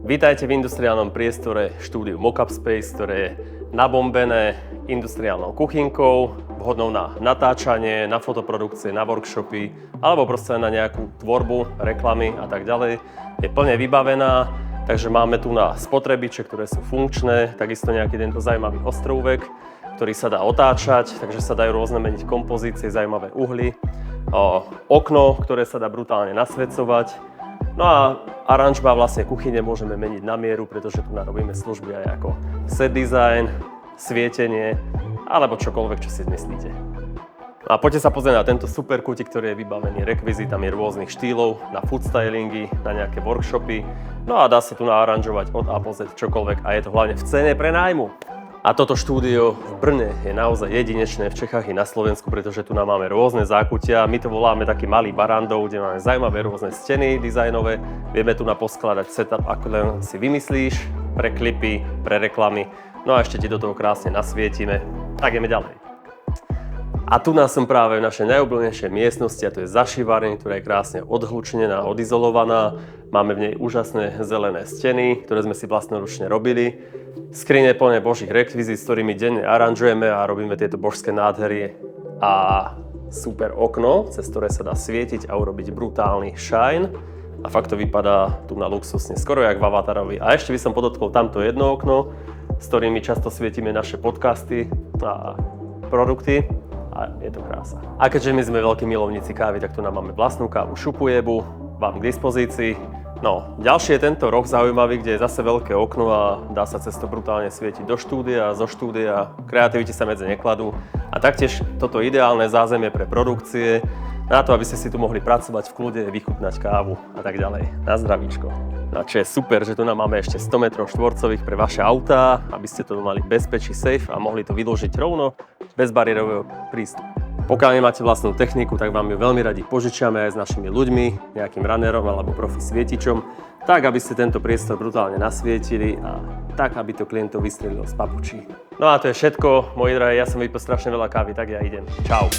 Vítajte v industriálnom priestore štúdiu Mockup Space, ktoré je nabombené industriálnou kuchynkou, vhodnou na natáčanie, na fotoprodukcie, na workshopy, alebo proste na nejakú tvorbu, reklamy a tak ďalej. Je plne vybavená, takže máme tu na spotrebiče, ktoré sú funkčné, takisto nejaký tento zaujímavý ostrůvek, ktorý sa dá otáčať, takže sa dajú rôzne meniť kompozície, zaujímavé uhly. Okno, ktoré sa dá brutálne nasvedcovať. No a aranžma vlastne kuchyne môžeme meniť na mieru, pretože tu narobíme služby aj ako set design, svietenie, alebo čokoľvek, čo si zmyslíte. A poďte sa pozrieť na tento super kútik, ktorý je vybavený rekvizitami rôznych štýlov, na food stylingy, na nejaké workshopy. No a dá sa tu naaranžovať od A po Z čokoľvek a je to hlavne v cene prenájmu. A toto štúdio v Brne je naozaj jedinečné v Čechách i na Slovensku, pretože tu máme rôzne zákutia. My to voláme taký malý barandov, kde máme zaujímavé rôzne steny dizajnové. Vieme tu poskladať setup, ako len si vymyslíš, pre klipy, pre reklamy. No a ešte ti do toho krásne nasvietime. Tak ideme ďalej. A tu som práve v našej najobľúbenejšej miestnosti, a to je zašívareň, ktorá je krásne odhlučnená, odizolovaná. Máme v nej úžasné zelené steny, ktoré sme si vlastnoručne robili. Skrine plné božích rekvizít, s ktorými denne aranžujeme a robíme tieto božské nádhery. A super okno, cez ktoré sa dá svietiť a urobiť brutálny shine. A fakt to vypadá tu na luxusne, skoro jak v Avatarovi. A ešte by som podotkol tamto jedno okno, s ktorými často svietime naše podcasty a produkty. A je to krása. A keďže my sme veľkí milovníci kávy, tak tu máme vlastnú kávu Šupujebu, vám k dispozícii. No, ďalší je tento roh zaujímavý, kde je zase veľké okno a dá sa cez to brutálne svietiť do štúdia, zo štúdia, kreativite sa medzi nekladú. A taktiež toto ideálne zázemie pre produkcie, na to, aby ste si tu mohli pracovať v kľude, vychutnať kávu a tak ďalej. Na zdravíčko. A čo je super, že tu máme ešte 100 metrov štvorcových pre vaše autá, aby ste to mali bezpečí, safe a mohli to vyložiť rovno bez bariérového prístupu. Pokiaľ nemáte vlastnú techniku, tak vám ju veľmi radi požičiame aj s našimi ľuďmi, nejakým runnerom alebo profi svietičom, tak aby ste tento priestor brutálne nasvietili a tak, aby to klientov vystrelilo z papučí. No a to je všetko, moji drahí, ja som vypil strašne veľa kávy, tak ja idem. Čau.